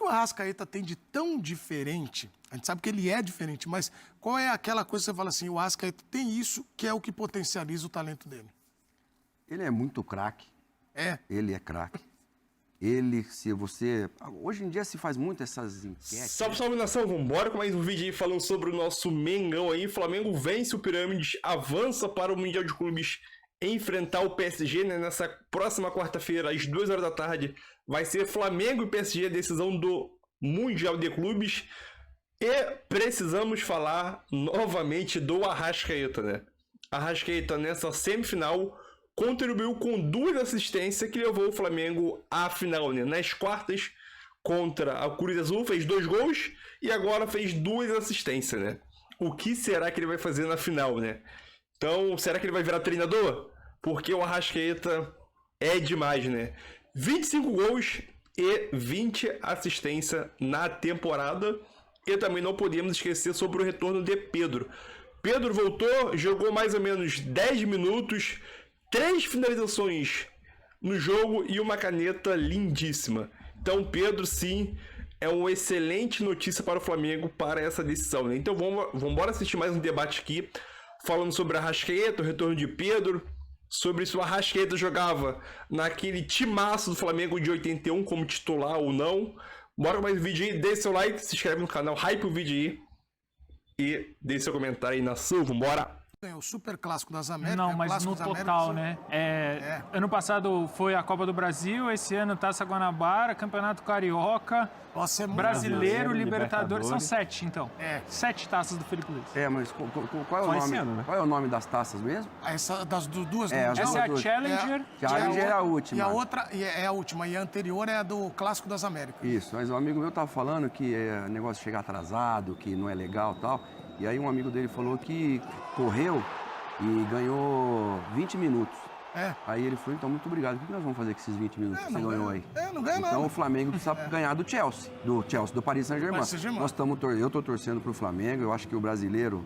que o Arrascaeta tem de tão diferente? A gente sabe que ele é diferente, mas qual é aquela coisa que você fala assim, o Arrascaeta tem isso que é o que potencializa o talento dele? Ele é muito craque. É? Ele é craque. Ele, se você... Hoje em dia se faz muito essas enquetes. Salve, salve, nação. Vambora com mais um vídeo aí falando sobre o nosso Mengão aí. Flamengo vence o Pirâmides, avança para o Mundial de Clubes enfrentar o PSG, né? Nessa próxima quarta-feira, às 2 horas da tarde. Vai ser Flamengo e PSG, decisão do Mundial de Clubes. E precisamos falar novamente do Arrascaeta, né? Arrascaeta nessa semifinal contribuiu com 2 assistências que levou o Flamengo à final, né? Nas quartas contra a Cruz Azul, fez 2 gols e agora fez 2 assistências, né? O que será que ele vai fazer na final, né? Então, será que ele vai virar treinador? Porque o Arrascaeta é demais, né? 25 gols e 20 assistências na temporada. E também não podemos esquecer sobre o retorno de Pedro. Pedro voltou, jogou mais ou menos 10 minutos, 3 finalizações no jogo e uma caneta lindíssima. Então, Pedro, sim, é uma excelente notícia para o Flamengo para essa decisão, né? Então, vamos embora assistir mais um debate aqui, falando sobre a Arrascaeta, o retorno de Pedro, sobre se o Arrascaeta jogava naquele timaço do Flamengo de 81 como titular ou não. Bora com mais um vídeo aí, deixe seu like, se inscreve no canal, hype o vídeo aí e deixe seu comentário aí na sua, vambora! É o Super Clássico das Américas. Não, mas no total, né? Ano passado foi a Copa do Brasil, esse ano Taça Guanabara, Campeonato Carioca, Nossa, é muito Brasileiro, Libertadores. São 7, então. 7 taças do Felipe Luiz. Mas qual é o nome? Ano, né? Qual é o nome das taças mesmo? Essa das duas. Essa é a Challenger. Challenger é a última. E a outra é a última. E a anterior é a do Clássico das Américas. Isso, mas um amigo meu tava falando que é negócio de chegar atrasado, que não é legal e tal. E aí um amigo dele falou que correu e ganhou 20 minutos. Aí ele falou, então, muito obrigado. O que nós vamos fazer com esses 20 minutos que você ganhou aí? Não ganha nada. Então o Flamengo precisa ganhar do Chelsea, do Paris Saint-Germain. Eu tô torcendo pro Flamengo, eu acho que o brasileiro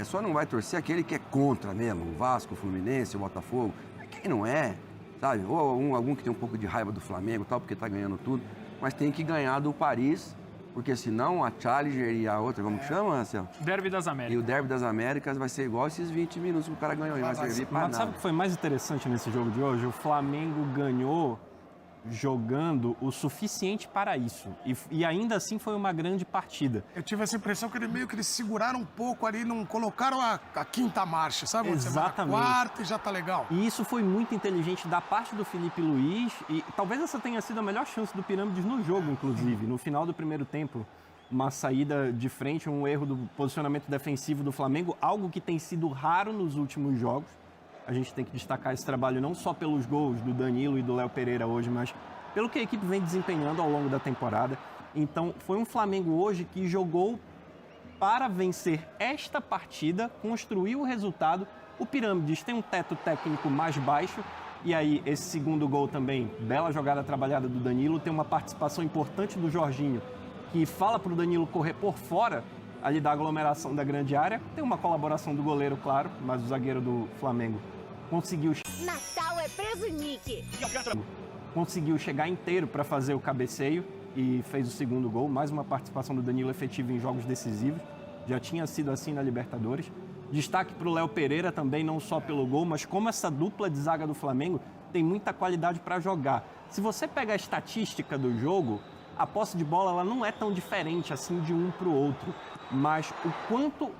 só não vai torcer aquele que é contra mesmo, o Vasco, o Fluminense, o Botafogo. Quem não é, sabe? Ou algum que tem um pouco de raiva do Flamengo e tal, porque tá ganhando tudo. Mas tem que ganhar do Paris, porque senão a Challenger e a outra, como que chama, Marcelo? Derby das Américas. E o Derby das Américas vai ser igual esses 20 minutos que o cara ganhou, não vai servir pra nada. Mas sabe o que foi mais interessante nesse jogo de hoje? O Flamengo ganhou jogando o suficiente para isso. E ainda assim foi uma grande partida. Eu tive essa impressão que eles seguraram um pouco ali, não colocaram a quinta marcha, sabe? Exatamente. A quarta e já tá legal. E isso foi muito inteligente da parte do Felipe Luiz. E talvez essa tenha sido a melhor chance do Pirâmides no jogo, inclusive. No final do primeiro tempo, uma saída de frente, um erro do posicionamento defensivo do Flamengo, algo que tem sido raro nos últimos jogos. A gente tem que destacar esse trabalho não só pelos gols do Danilo e do Léo Pereira hoje, mas pelo que a equipe vem desempenhando ao longo da temporada. Então, foi um Flamengo hoje que jogou para vencer esta partida, construiu o resultado. O Pirâmides tem um teto técnico mais baixo, e aí esse segundo gol também, bela jogada trabalhada do Danilo, tem uma participação importante do Jorginho, que fala para o Danilo correr por fora ali da aglomeração da grande área. Tem uma colaboração do goleiro, claro, mas o zagueiro do Flamengo conseguiu... Natal é preso, Nick! Conseguiu chegar inteiro para fazer o cabeceio e fez o segundo gol. Mais uma participação do Danilo efetiva em jogos decisivos. Já tinha sido assim na Libertadores. Destaque para o Léo Pereira também, não só pelo gol, mas como essa dupla de zaga do Flamengo tem muita qualidade para jogar. Se você pega a estatística do jogo, a posse de bola ela não é tão diferente assim de um para o outro. Mas o quanto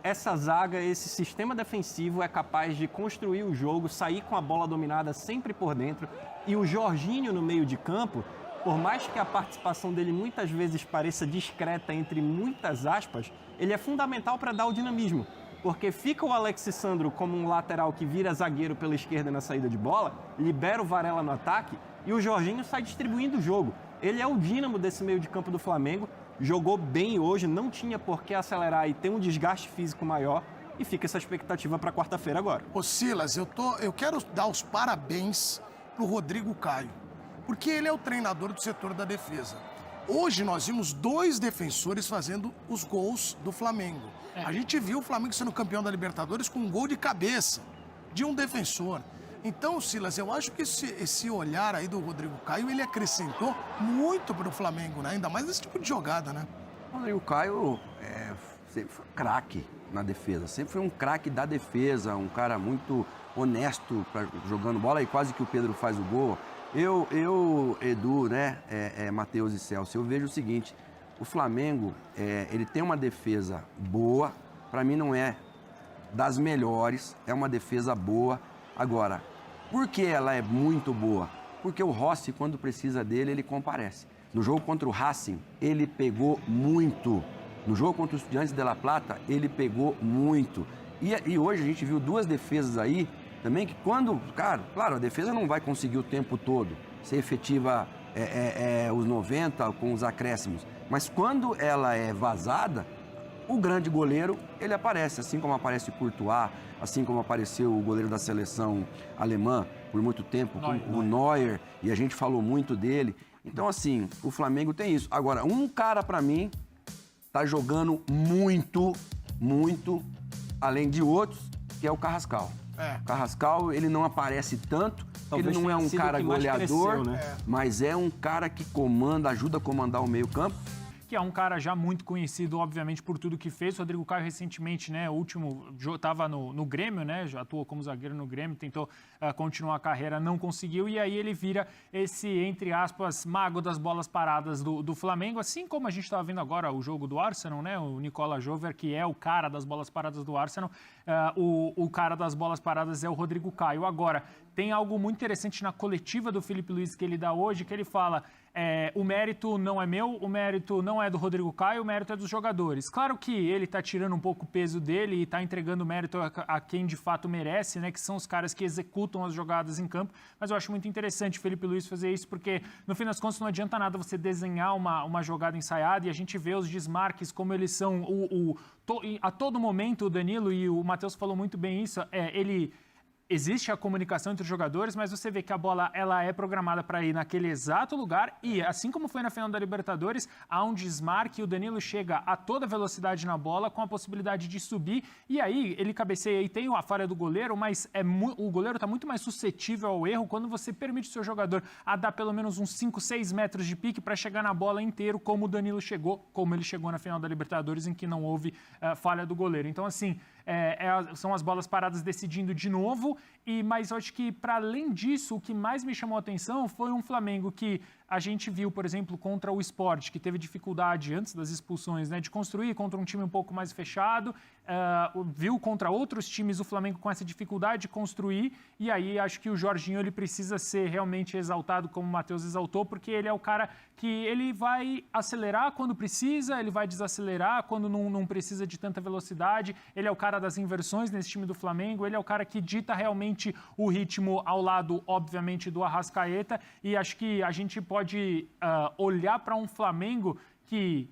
essa zaga, esse sistema defensivo é capaz de construir o jogo, sair com a bola dominada sempre por dentro. E o Jorginho no meio de campo, por mais que a participação dele muitas vezes pareça discreta entre muitas aspas, ele é fundamental para dar o dinamismo. Porque fica o Alexis Sandro como um lateral que vira zagueiro pela esquerda na saída de bola, libera o Varela no ataque e o Jorginho sai distribuindo o jogo. Ele é o dínamo desse meio de campo do Flamengo. Jogou bem hoje, não tinha por que acelerar e ter um desgaste físico maior. E fica essa expectativa para quarta-feira agora. Ô Silas, eu quero dar os parabéns pro Rodrigo Caio, porque ele é o treinador do setor da defesa. Hoje nós vimos 2 defensores fazendo os gols do Flamengo. A gente viu o Flamengo sendo campeão da Libertadores com um gol de cabeça de um defensor. Então, Silas, eu acho que esse olhar aí do Rodrigo Caio, ele acrescentou muito pro Flamengo, né? Ainda mais nesse tipo de jogada, né? O Rodrigo Caio sempre foi um craque na defesa, sempre foi um craque da defesa, um cara muito honesto jogando bola, e quase que o Pedro faz o gol. Eu Edu, né, Matheus e Celso, eu vejo o seguinte, o Flamengo, ele tem uma defesa boa, para mim não é das melhores, é uma defesa boa. Agora, por que ela é muito boa? Porque o Rossi, quando precisa dele, ele comparece. No jogo contra o Racing, ele pegou muito. No jogo contra o Estudiantes de La Plata, ele pegou muito. E hoje a gente viu duas defesas aí, também, que quando... Claro, a defesa não vai conseguir o tempo todo ser efetiva os 90 com os acréscimos. Mas quando ela é vazada, o grande goleiro, ele aparece, assim como aparece o Courtois, assim como apareceu o goleiro da seleção alemã por muito tempo, o Neuer, e a gente falou muito dele. Então, assim, o Flamengo tem isso. Agora, um cara, pra mim, tá jogando muito, além de outros, que é o Carrascal. O Carrascal, ele não aparece tanto, ele não é um cara goleador, né? Mas é um cara que ajuda a comandar o meio-campo. Que é um cara já muito conhecido, obviamente, por tudo que fez. O Rodrigo Caio, recentemente, né, o último, estava no Grêmio, né, já atuou como zagueiro no Grêmio, tentou continuar a carreira, não conseguiu, e aí ele vira esse, entre aspas, mago das bolas paradas do Flamengo, assim como a gente estava vendo agora o jogo do Arsenal, né, o Nicola Jover, que é o cara das bolas paradas do Arsenal, o cara das bolas paradas é o Rodrigo Caio. Agora, tem algo muito interessante na coletiva do Felipe Luiz que ele dá hoje, que ele fala... o mérito não é meu, o mérito não é do Rodrigo Caio, o mérito é dos jogadores. Claro que ele está tirando um pouco o peso dele e está entregando mérito a quem de fato merece, né? Que são os caras que executam as jogadas em campo. Mas eu acho muito interessante o Felipe Luiz fazer isso, porque no fim das contas não adianta nada você desenhar uma jogada ensaiada e a gente vê os desmarques como eles são. A todo momento o Danilo, e o Matheus falou muito bem isso, existe a comunicação entre os jogadores, mas você vê que a bola ela é programada para ir naquele exato lugar e, assim como foi na final da Libertadores, há um desmarque e o Danilo chega a toda velocidade na bola com a possibilidade de subir e aí ele cabeceia e tem a falha do goleiro, mas o goleiro está muito mais suscetível ao erro quando você permite o seu jogador a dar pelo menos uns 5, 6 metros de pique para chegar na bola inteiro, como o Danilo chegou, como ele chegou na final da Libertadores, em que não houve falha do goleiro. Então, assim, são as bolas paradas decidindo de novo, mas eu acho que, para além disso, o que mais me chamou a atenção foi um Flamengo que a gente viu, por exemplo, contra o Sport, que teve dificuldade antes das expulsões, né, de construir contra um time um pouco mais fechado, viu contra outros times o Flamengo com essa dificuldade de construir, e aí acho que o Jorginho ele precisa ser realmente exaltado, como o Matheus exaltou, porque ele é o cara que ele vai acelerar quando precisa, ele vai desacelerar quando não precisa de tanta velocidade, ele é o cara das inversões nesse time do Flamengo, ele é o cara que dita realmente o ritmo ao lado, obviamente, do Arrascaeta, e acho que a gente pode olhar para um Flamengo que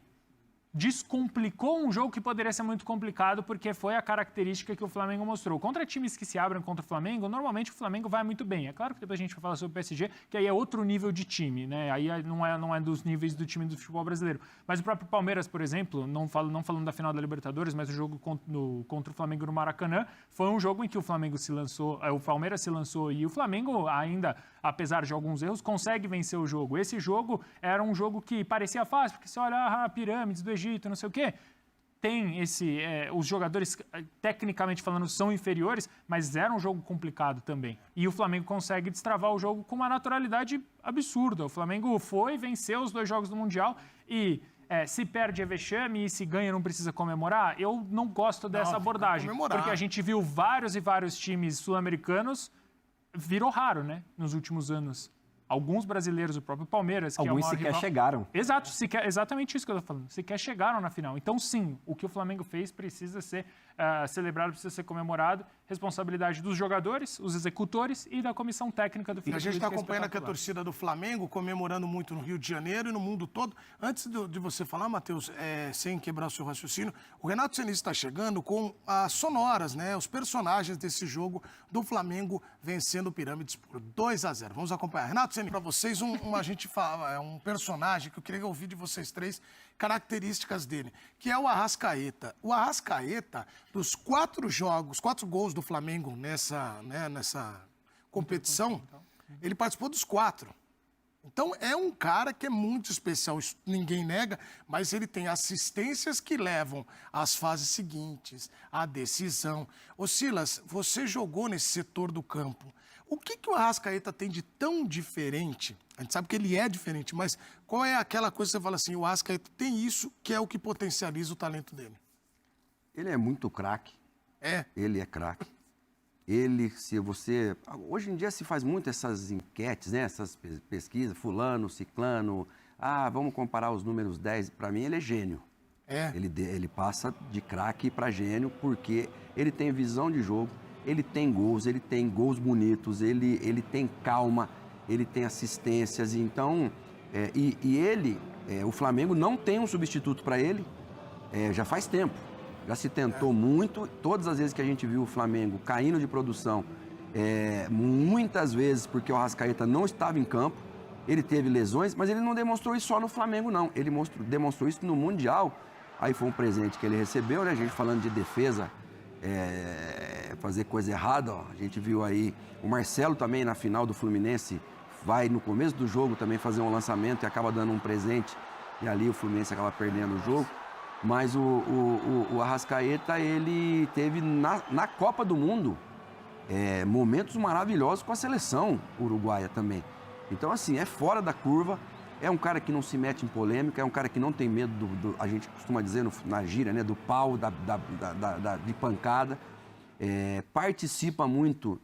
descomplicou um jogo que poderia ser muito complicado, porque foi a característica que o Flamengo mostrou. Contra times que se abrem contra o Flamengo, normalmente o Flamengo vai muito bem. É claro que depois a gente vai falar sobre o PSG, que aí é outro nível de time, né? Aí não é dos níveis do time do futebol brasileiro. Mas o próprio Palmeiras, por exemplo, não falando da final da Libertadores, mas o jogo contra o Flamengo no Maracanã, foi um jogo em que o Flamengo se lançou, o Palmeiras se lançou e o Flamengo ainda, apesar de alguns erros, consegue vencer o jogo. Esse jogo era um jogo que parecia fácil, porque você olha pirâmides do Egito, não sei o quê. Tem os jogadores, tecnicamente falando, são inferiores, mas era um jogo complicado também. E o Flamengo consegue destravar o jogo com uma naturalidade absurda. O Flamengo venceu os 2 jogos do Mundial e se perde é vexame e se ganha não precisa comemorar. Eu não gosto dessa abordagem, porque a gente viu vários e vários times sul-americanos, virou raro, né, nos últimos anos. Alguns brasileiros, o próprio Palmeiras, que alguns é o maior sequer rival... chegaram. Exato, exatamente isso que eu estou falando. Sequer chegaram na final. Então, sim, o que o Flamengo fez precisa ser celebrado, precisa ser comemorado. Responsabilidade dos jogadores, os executores e da comissão técnica do Flamengo. A gente está acompanhando aqui a torcida do Flamengo, comemorando muito no Rio de Janeiro e no mundo todo. Antes de você falar, Matheus, sem quebrar o seu raciocínio, o Renato Senise está chegando com as sonoras, né, os personagens desse jogo do Flamengo vencendo o Pirâmides por 2-0. Vamos acompanhar. Renato Senise, para vocês, a gente fala, um personagem que eu queria ouvir de vocês três, características dele, que é o Arrascaeta. O Arrascaeta, dos 4 gols do Flamengo nessa competição, ele participou dos 4. Então, é um cara que é muito especial, isso ninguém nega, mas ele tem assistências que levam às fases seguintes, à decisão. Ô Silas, você jogou nesse setor do campo. O que o Arrascaeta tem de tão diferente? A gente sabe que ele é diferente, mas qual é aquela coisa que você fala assim, o Arrascaeta tem isso que é o que potencializa o talento dele? Ele é muito craque. É? Ele é craque. Ele, se você... Hoje em dia se faz muito essas enquetes, né? Essas pesquisas, fulano, ciclano. Vamos comparar os números 10. Para mim, ele é gênio. É. Ele passa de craque para gênio porque ele tem visão de jogo, ele tem gols bonitos, ele tem calma, ele tem assistências. Então, o Flamengo não tem um substituto para ele já faz tempo. Já se tentou muito, todas as vezes que a gente viu o Flamengo caindo de produção, muitas vezes porque o Arrascaeta não estava em campo, ele teve lesões, mas ele não demonstrou isso só no Flamengo, não. Ele demonstrou isso no Mundial. Aí foi um presente que ele recebeu, né? A gente falando de defesa, fazer coisa errada, ó. A gente viu aí o Marcelo também na final do Fluminense, vai no começo do jogo também fazer um lançamento e acaba dando um presente, e ali o Fluminense acaba perdendo o jogo. Mas o Arrascaeta, ele teve na Copa do Mundo momentos maravilhosos com a seleção uruguaia também. Então, assim, é fora da curva, é um cara que não se mete em polêmica, é um cara que não tem medo a gente costuma dizer na gíria, né, do pau, de pancada. Participa muito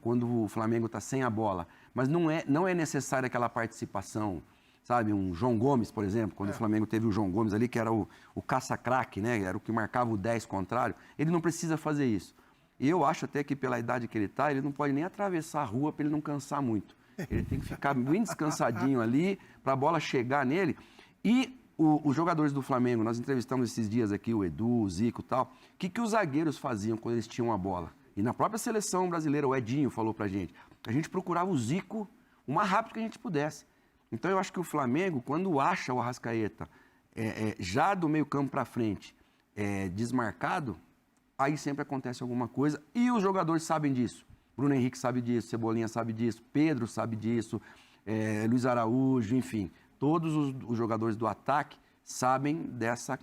quando o Flamengo está sem a bola, mas não é necessária aquela participação. Sabe, um João Gomes, por exemplo, quando o Flamengo teve o João Gomes ali, que era o caça-craque, né? Era o que marcava o 10 contrário. Ele não precisa fazer isso. E eu acho até que pela idade que ele está, ele não pode nem atravessar a rua para ele não cansar muito. Ele tem que ficar bem descansadinho ali para a bola chegar nele. E os jogadores do Flamengo, nós entrevistamos esses dias aqui, o Edu, o Zico e tal, o que os zagueiros faziam quando eles tinham a bola? E na própria seleção brasileira, o Edinho falou pra gente, a gente procurava o Zico o mais rápido que a gente pudesse. Então, eu acho que o Flamengo, quando acha o Arrascaeta já do meio campo para frente, desmarcado, aí sempre acontece alguma coisa. E os jogadores sabem disso. Bruno Henrique sabe disso, Cebolinha sabe disso, Pedro sabe disso, Luiz Araújo, enfim. Todos os jogadores do ataque sabem dessa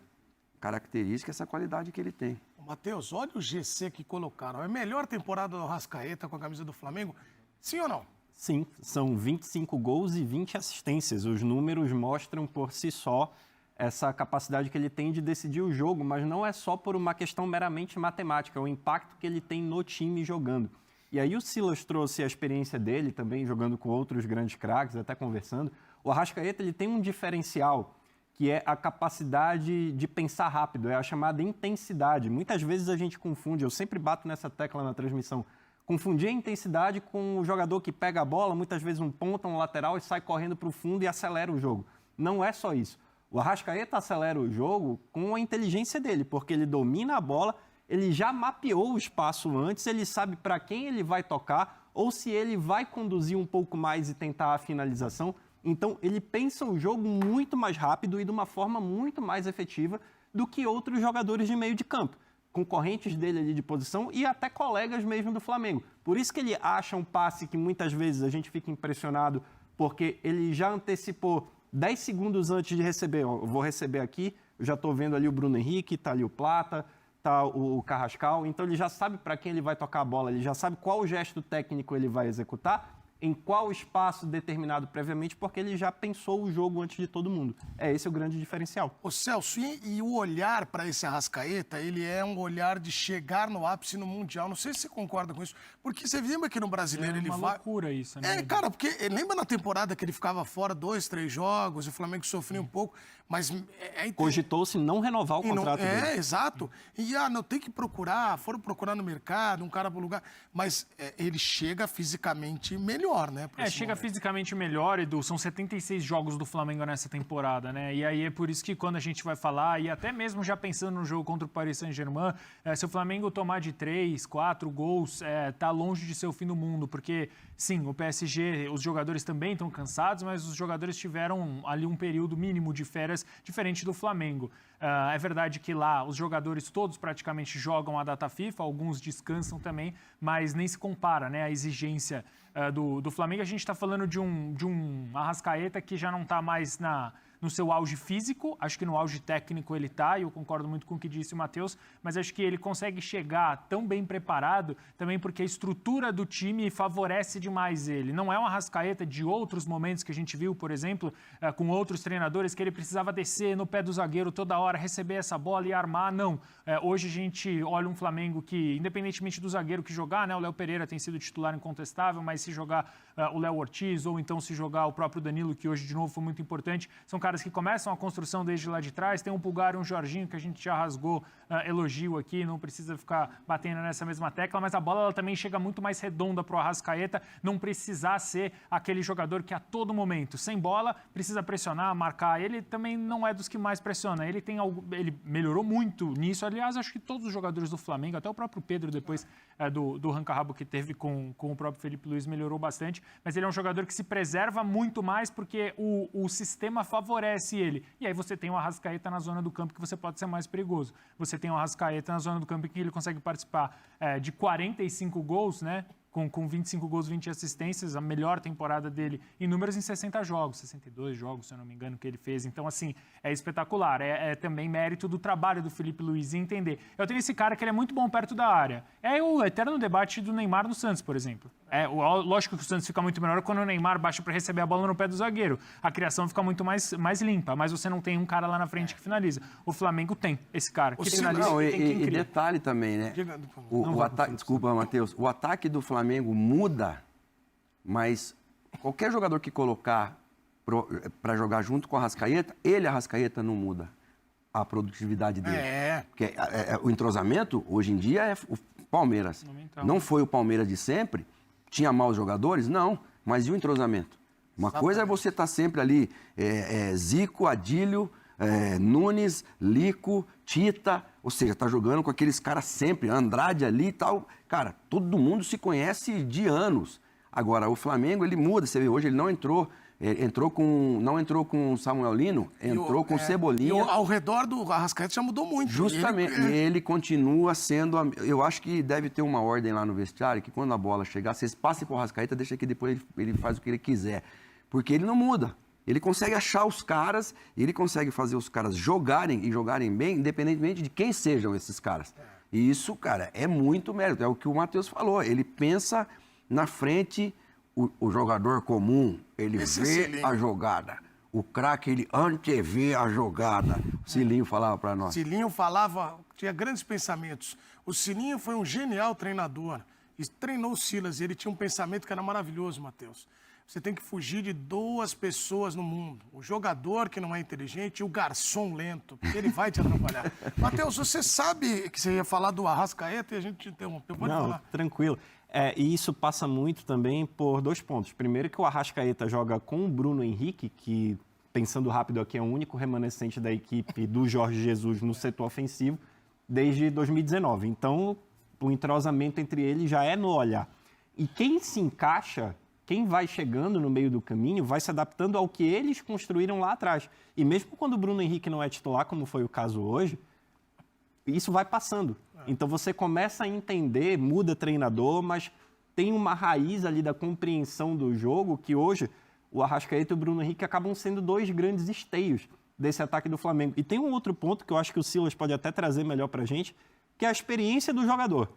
característica, essa qualidade que ele tem. Matheus, olha o GC que colocaram. É a melhor temporada do Arrascaeta com a camisa do Flamengo? Sim ou não? Sim, são 25 gols e 20 assistências. Os números mostram por si só essa capacidade que ele tem de decidir o jogo, mas não é só por uma questão meramente matemática, é o impacto que ele tem no time jogando. E aí o Silas trouxe a experiência dele também, jogando com outros grandes craques, até conversando. O Arrascaeta, ele tem um diferencial, que é a capacidade de pensar rápido, é a chamada intensidade. Muitas vezes a gente confunde, eu sempre bato nessa tecla na transmissão, confundir a intensidade com o jogador que pega a bola, muitas vezes um ponta, um lateral, e sai correndo para o fundo e acelera o jogo. Não é só isso. O Arrascaeta acelera o jogo com a inteligência dele, porque ele domina a bola, ele já mapeou o espaço antes, ele sabe para quem ele vai tocar, ou se ele vai conduzir um pouco mais e tentar a finalização. Então, ele pensa o jogo muito mais rápido e de uma forma muito mais efetiva do que outros jogadores de meio de campo, concorrentes dele ali de posição e até colegas mesmo do Flamengo. Por isso que ele acha um passe que muitas vezes a gente fica impressionado, porque ele já antecipou 10 segundos antes de receber. Eu vou receber aqui, eu já estou vendo ali o Bruno Henrique, está ali o Plata, está o Carrascal, então ele já sabe para quem ele vai tocar a bola, ele já sabe qual gesto técnico ele vai executar, em qual espaço determinado previamente, porque ele já pensou o jogo antes de todo mundo. Esse é o grande diferencial. Ô Celso, e o olhar para esse Arrascaeta, ele é um olhar de chegar no ápice no Mundial. Não sei se você concorda com isso, porque você lembra que no Brasileiro ele vai... É uma loucura isso, né? Cara, porque lembra na temporada que ele ficava fora 2, 3 jogos, e o Flamengo sofria um pouco, mas... Cogitou-se não renovar o contrato dele. Exato. E, não, tem que procurar, foram procurar no mercado, um cara para o lugar, mas ele chega fisicamente melhor. melhor, né? Chega fisicamente melhor, Edu. São 76 jogos do Flamengo nessa temporada, né? E aí é por isso que quando a gente vai falar, e até mesmo já pensando no jogo contra o Paris Saint-Germain, se o Flamengo tomar de 3, 4 gols, tá longe de ser o fim do mundo, porque sim, o PSG, os jogadores também estão cansados, mas os jogadores tiveram ali um período mínimo de férias diferente do Flamengo. É verdade que lá os jogadores todos praticamente jogam a data FIFA, alguns descansam também, mas nem se compara, né, a exigência do Flamengo. A gente está falando de um Arrascaeta que já não está mais no seu auge físico, acho que no auge técnico ele está, e eu concordo muito com o que disse o Matheus, mas acho que ele consegue chegar tão bem preparado também porque a estrutura do time favorece demais ele. Não é um Arrascaeta de outros momentos que a gente viu, por exemplo, com outros treinadores, que ele precisava descer no pé do zagueiro toda hora, receber essa bola e armar, não. Hoje a gente olha um Flamengo que, independentemente do zagueiro que jogar, né, o Léo Pereira tem sido titular incontestável, mas se jogar o Léo Ortiz ou então se jogar o próprio Danilo, que hoje de novo foi muito importante, são caras que começam a construção desde lá de trás. Tem um Pulgar e um Jorginho que a gente já rasgou elogio aqui, não precisa ficar batendo nessa mesma tecla, mas a bola ela também chega muito mais redonda para o Arrascaeta não precisar ser aquele jogador que a todo momento, sem bola, precisa pressionar, marcar. Ele também não é dos que mais pressiona. Ele melhorou muito nisso. Aliás, acho que todos os jogadores do Flamengo, até o próprio Pedro depois do arranca-rabo que teve com o próprio Felipe Luiz, melhorou bastante, mas ele é um jogador que se preserva muito mais porque o sistema favorece ele. E aí você tem o Arrascaeta na zona do campo que você pode ser mais perigoso. Você tem o Arrascaeta na zona do campo que ele consegue participar de 45 gols, né? Com 25 gols, 20 assistências, a melhor temporada dele em números em 60 jogos, 62 jogos, se eu não me engano, que ele fez. Então, assim, é espetacular. É também mérito do trabalho do Felipe Luiz em entender. Eu tenho esse cara que ele é muito bom perto da área. É o eterno debate do Neymar no Santos, por exemplo. Lógico que o Santos fica muito melhor quando o Neymar baixa para receber a bola no pé do zagueiro. A criação fica muito mais limpa, mas você não tem um cara lá na frente que finaliza. O Flamengo tem esse cara que finaliza. Não, e detalhe também, né? Desculpa, Matheus. O ataque do Flamengo muda, mas qualquer jogador que colocar para jogar junto com o Arrascaeta, Arrascaeta não muda a produtividade dele. Porque o entrosamento, hoje em dia, é o Palmeiras. Não foi o Palmeiras de sempre. Tinha maus jogadores? Não. Mas e o entrosamento? Uma coisa é você estar sempre ali, Zico, Adílio, Nunes, Lico, Tita, ou seja, tá jogando com aqueles caras sempre, Andrade ali e tal. Cara, todo mundo se conhece de anos. Agora, o Flamengo, ele muda, você vê, hoje ele não entrou não entrou com o Samuel Lino, entrou com o Cebolinha. E ao redor do Arrascaeta já mudou muito. Justamente, ele continua sendo... Eu acho que deve ter uma ordem lá no vestiário, que quando a bola chegar, vocês passem para o Arrascaeta, deixa que depois ele faz o que ele quiser. Porque ele não muda. Ele consegue achar os caras, ele consegue fazer os caras jogarem bem, independentemente de quem sejam esses caras. E isso, cara, é muito mérito. É o que o Matheus falou. Ele pensa na frente, o jogador comum, ele vê a jogada. O craque, ele antevê a jogada. O Cilinho falava para nós. Cilinho tinha grandes pensamentos. O Cilinho foi um genial treinador. E treinou o Silas, e ele tinha um pensamento que era maravilhoso, Matheus. Você tem que fugir de duas pessoas no mundo. O jogador que não é inteligente e o garçom lento, porque ele vai te atrapalhar. Matheus, você sabe que você ia falar do Arrascaeta e a gente te interrompeu. Pode falar. Tranquilo. E isso passa muito também por 2 pontos. Primeiro que o Arrascaeta joga com o Bruno Henrique, que, pensando rápido aqui, é o único remanescente da equipe do Jorge Jesus no setor ofensivo desde 2019. Então, o entrosamento entre eles já é no olhar. E quem se encaixa... Quem vai chegando no meio do caminho vai se adaptando ao que eles construíram lá atrás. E mesmo quando o Bruno Henrique não é titular, como foi o caso hoje, isso vai passando. Então você começa a entender, muda treinador, mas tem uma raiz ali da compreensão do jogo que hoje o Arrascaeta e o Bruno Henrique acabam sendo 2 grandes esteios desse ataque do Flamengo. E tem um outro ponto que eu acho que o Silas pode até trazer melhor pra gente, que é a experiência do jogador.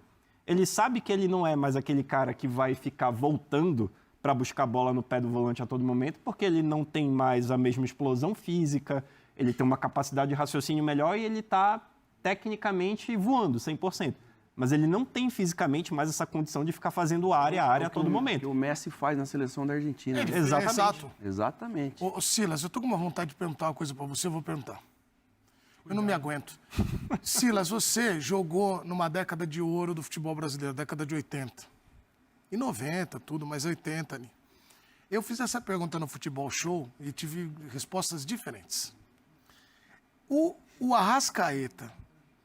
Ele sabe que ele não é mais aquele cara que vai ficar voltando para buscar a bola no pé do volante a todo momento, porque ele não tem mais a mesma explosão física, ele tem uma capacidade de raciocínio melhor e ele está tecnicamente voando 100%. Mas ele não tem fisicamente mais essa condição de ficar fazendo área a todo momento. Que o Messi faz na seleção da Argentina. Exatamente. Ô, Silas, eu tô com uma vontade de perguntar uma coisa para você, eu vou perguntar. Eu não me aguento. Silas, você jogou numa década de ouro do futebol brasileiro, década de 80. E 90, tudo, mas 80 ali. Eu fiz essa pergunta no Futebol Show e tive respostas diferentes. O Arrascaeta,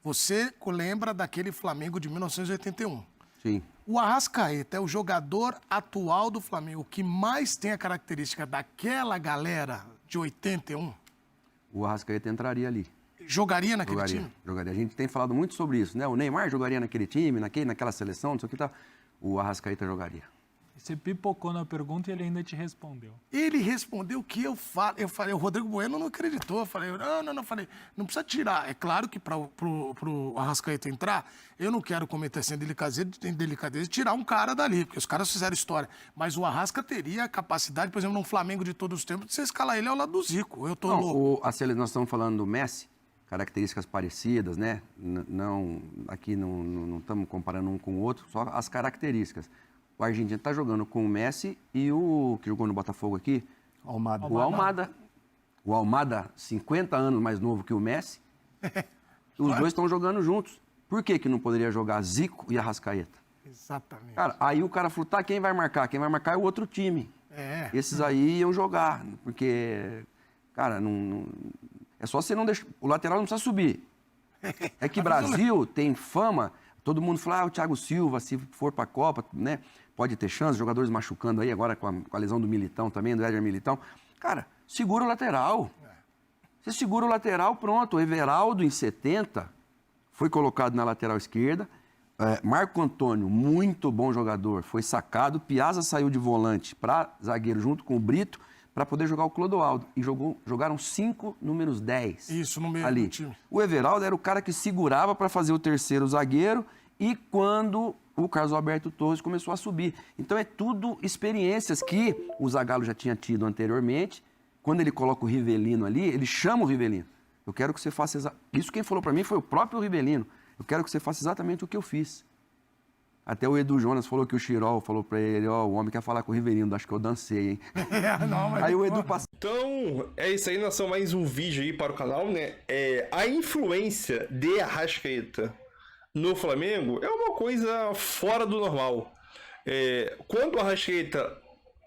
você lembra daquele Flamengo de 1981? Sim. O Arrascaeta é o jogador atual do Flamengo que mais tem a característica daquela galera de 81? O Arrascaeta entraria ali. Jogaria naquele time? Jogaria. A gente tem falado muito sobre isso, né? O Neymar jogaria naquele time, naquela seleção, não sei o que tal. O Arrascaeta jogaria. Você pipocou na pergunta e ele ainda te respondeu. Ele respondeu o que eu falei. Eu falei, o Rodrigo Bueno não acreditou. Eu falei, não, falei, não precisa tirar. É claro que para pro Arrascaeta entrar, eu não quero cometer sem delicadeza tirar um cara dali, porque os caras fizeram história. Mas o Arrasca teria a capacidade, por exemplo, num Flamengo de todos os tempos, de você escalar ele ao lado do Zico. Eu tô louco. Nós estamos falando do Messi, características parecidas, né? Aqui não estamos comparando um com o outro, só as características. O Argentina está jogando com o Messi e o que jogou no Botafogo aqui, Almada. o Almada. O Almada, 50 anos mais novo que o Messi. Os dois estão jogando juntos. Por que não poderia jogar Zico e Arrascaeta? Exatamente. Cara, aí o cara falou, quem vai marcar? Quem vai marcar é o outro time. Esses aí iam jogar, porque, cara, é só você não deixar... O lateral não precisa subir. É que Brasil tem fama... Todo mundo fala, o Thiago Silva, se for para a Copa, né, pode ter chance, jogadores machucando aí, agora com a lesão do Militão também, do Éder Militão. Cara, segura o lateral. Você segura o lateral, pronto. O Everaldo, em 70, foi colocado na lateral esquerda. Marco Antônio, muito bom jogador, foi sacado. Piazza saiu de volante para zagueiro junto com o Brito, para poder jogar o Clodoaldo. E jogaram 5 números 10. Isso, no meio ali. do time. O Everaldo era o cara que segurava para fazer o terceiro zagueiro e quando o Carlos Alberto Torres começou a subir. Então é tudo experiências que o Zagallo já tinha tido anteriormente. Quando ele coloca o Rivelino ali, ele chama o Rivelino. Eu quero que você faça... Isso quem falou para mim foi o próprio Rivelino. Eu quero que você faça exatamente o que eu fiz. Até o Edu Jonas falou que o Chirol falou pra ele, o homem quer falar com o Rivelino, acho que eu dancei, hein? Aí o Edu passou. Então, é isso aí, nação, mais um vídeo aí para o canal, né? A influência de Arrascaeta no Flamengo é uma coisa fora do normal. Quando o Arrascaeta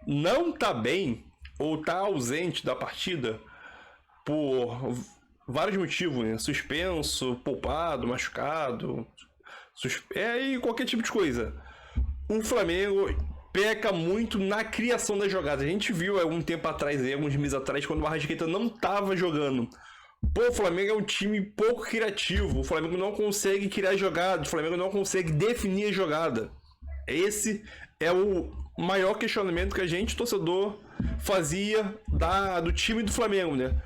não tá bem, ou tá ausente da partida, por vários motivos, né? Suspenso, poupado, machucado... e qualquer tipo de coisa. O Flamengo peca muito na criação das jogadas. A gente viu algum tempo atrás, alguns meses atrás, quando o Arrascaeta não estava jogando. O Flamengo é um time pouco criativo. O Flamengo não consegue criar jogadas. O Flamengo não consegue definir a jogada. Esse é o maior questionamento que a gente, torcedor, fazia do time do Flamengo, né?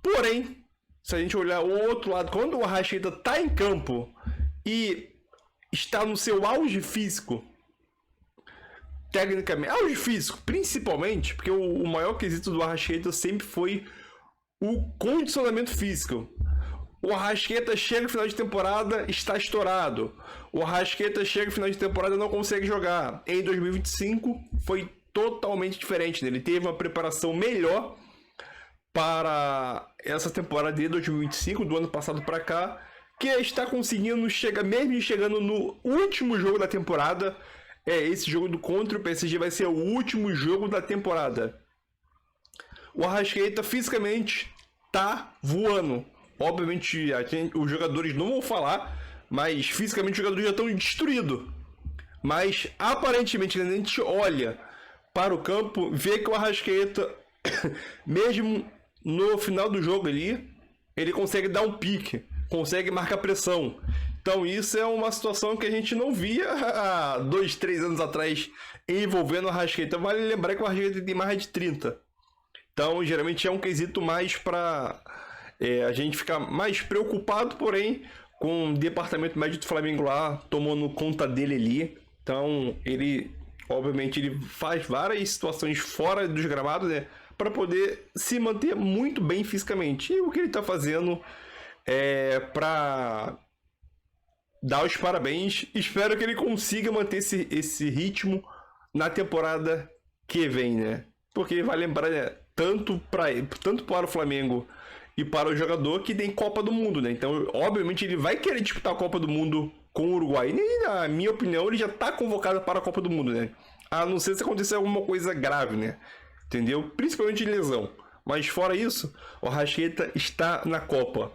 Porém, se a gente olhar o outro lado, quando o Arrascaeta está em campo e está no seu auge físico, tecnicamente, auge físico, principalmente, porque o maior quesito do Arrascaeta sempre foi o condicionamento físico. O Arrascaeta chega no final de temporada, está estourado. O Arrascaeta chega no final de temporada e não consegue jogar. Em 2025 foi totalmente diferente. Ele teve uma preparação melhor para essa temporada de 2025, do ano passado para cá, que está conseguindo chegar, mesmo chegando no último jogo da temporada. Esse jogo contra o PSG vai ser o último jogo da temporada. O Arrascaeta fisicamente tá voando. Obviamente os jogadores não vão falar, mas fisicamente os jogadores já estão destruídos. Mas aparentemente, quando a gente olha para o campo, vê que o Arrascaeta, mesmo no final do jogo ali, ele consegue dar um pique, consegue marcar pressão. Então isso é uma situação que a gente não via há 2, 3 anos atrás envolvendo o Arrascaeta. Vale lembrar que o Arrascaeta tem mais de 30. Então geralmente é um quesito mais para a gente ficar mais preocupado, porém com o departamento médico do Flamengo lá tomando conta dele ali. Então ele, obviamente, ele faz várias situações fora dos gramados, né, para poder se manter muito bem fisicamente. E o que ele está fazendo para dar os parabéns. Espero que ele consiga manter esse ritmo na temporada que vem, né? Porque vai lembrar, né, tanto para o Flamengo e para o jogador que tem Copa do Mundo, né? Então, obviamente, ele vai querer disputar a Copa do Mundo com o Uruguai. E, na minha opinião, ele já está convocado para a Copa do Mundo, né? A não ser se acontecer alguma coisa grave, né? entendeu? Principalmente de lesão. Mas fora isso, o Arrascaeta está na Copa.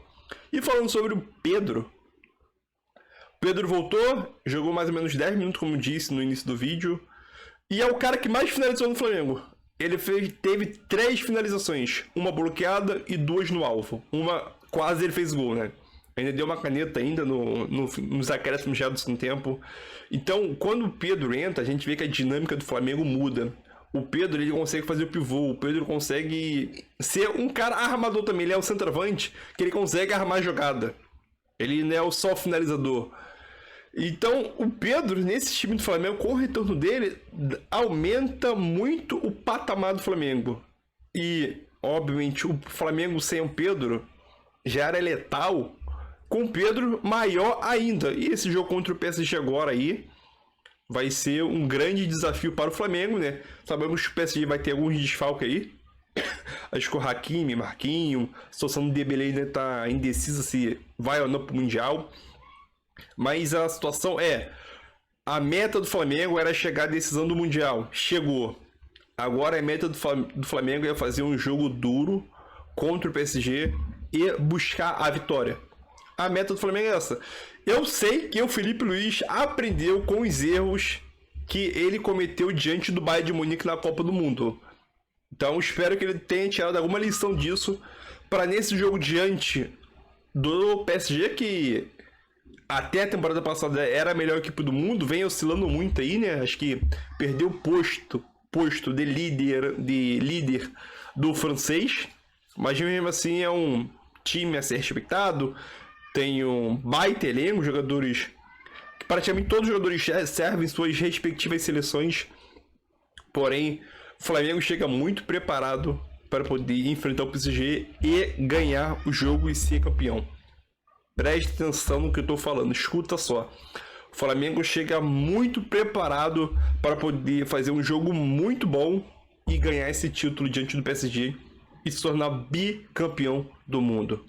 E falando sobre o Pedro voltou, jogou mais ou menos 10 minutos, como disse no início do vídeo, e é o cara que mais finalizou no Flamengo. Ele teve 3 finalizações, uma bloqueada e 2 no alvo. Uma quase ele fez gol, né? Ainda deu uma caneta ainda nos acréscimos já do segundo tempo. Então, quando o Pedro entra, a gente vê que a dinâmica do Flamengo muda. O Pedro, ele consegue fazer o pivô, o Pedro consegue ser um cara armador também, ele é o centroavante, que ele consegue armar a jogada. Ele não é só finalizador. Então, o Pedro, nesse time do Flamengo, com o retorno dele, aumenta muito o patamar do Flamengo. E, obviamente, o Flamengo sem o Pedro já era letal, com o Pedro maior ainda. E esse jogo contra o PSG agora aí vai ser um grande desafio para o Flamengo, né? Sabemos que o PSG vai ter alguns desfalques aí. Acho que o Hakimi, Marquinhos, a situação do Dembélé ainda está indecisa se vai ou não para o Mundial. Mas a situação é, a meta do Flamengo era chegar à decisão do Mundial. Chegou. Agora a meta do Flamengo é fazer um jogo duro contra o PSG e buscar a vitória. A meta do Flamengo é essa. Eu sei que o Felipe Luiz aprendeu com os erros que ele cometeu diante do Bayern de Munique na Copa do Mundo. Então espero que ele tenha tirado alguma lição disso para nesse jogo diante do PSG, que até a temporada passada era a melhor equipe do mundo, vem oscilando muito aí, né? Acho que perdeu o posto de líder do francês, mas mesmo assim é um time a ser respeitado. Tem um baita elenco, jogadores que praticamente todos os jogadores servem suas respectivas seleções. Porém, o Flamengo chega muito preparado para poder enfrentar o PSG e ganhar o jogo e ser campeão. Preste atenção no que eu estou falando, escuta só. O Flamengo chega muito preparado para poder fazer um jogo muito bom e ganhar esse título diante do PSG e se tornar bicampeão do mundo.